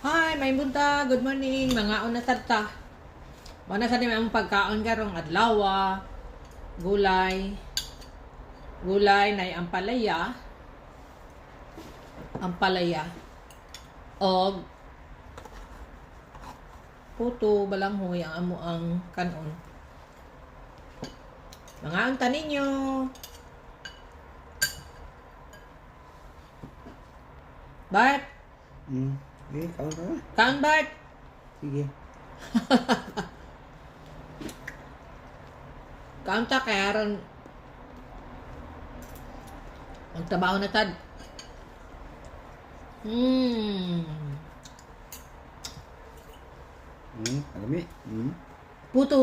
Hi, may bunta. Good morning. Mga una ta. Mana sa ang pagkaon karong adlaw. Gulay. Gulay na ampalaya. Ampalaya. Og puto balanghoy ang amo ang kanon. Mga unta ninyo. Bart. Okay, kaon ka na. Kaon Bart. Sige. Kaon ta kaya ron magtrabaho na tad. Alami. Puto.